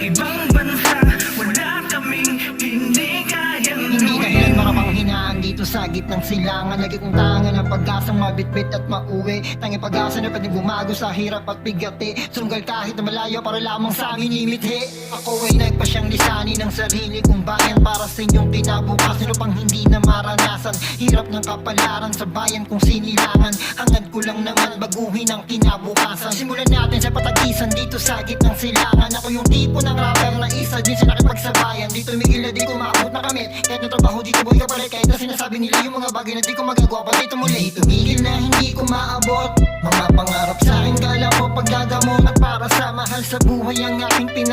ibang bansa. Wala kaming hindi kayang Hindi dahilan mga panghinaan dito sa gitnang silangan. Lagi kong tangan ang pag-asang mabitbit at mauwi. Tanging pag-asa na pwedeng bumago sa hirap at bigati. Sunggal kahit na malayo para lamang sa amin imithi. Ako ay nagpasyang lisanin ng sarili kong bayan para sa inyong kinabukasan upang hindi na maranasan hirap ng kapalaran sa bayan kong sinilangan. Hangad ko lang naman baguhin ang kinabukasan. Simulan natin sa patagisan dito sa gitnang silangan. Ako yung tipo ng rapper na isa din sa nakipagsabayan. Dito migil na di ko maabot na kamit. Kahit na trabaho dito boy ka palit. Kahit na sinasabi nila yung mga bagay na di ko magagawa pa dito muli. Tumigil na hindi ko maabot mga pangarap sa akin. Kala ko paggagamot at para sa mahal sa buhay ang aking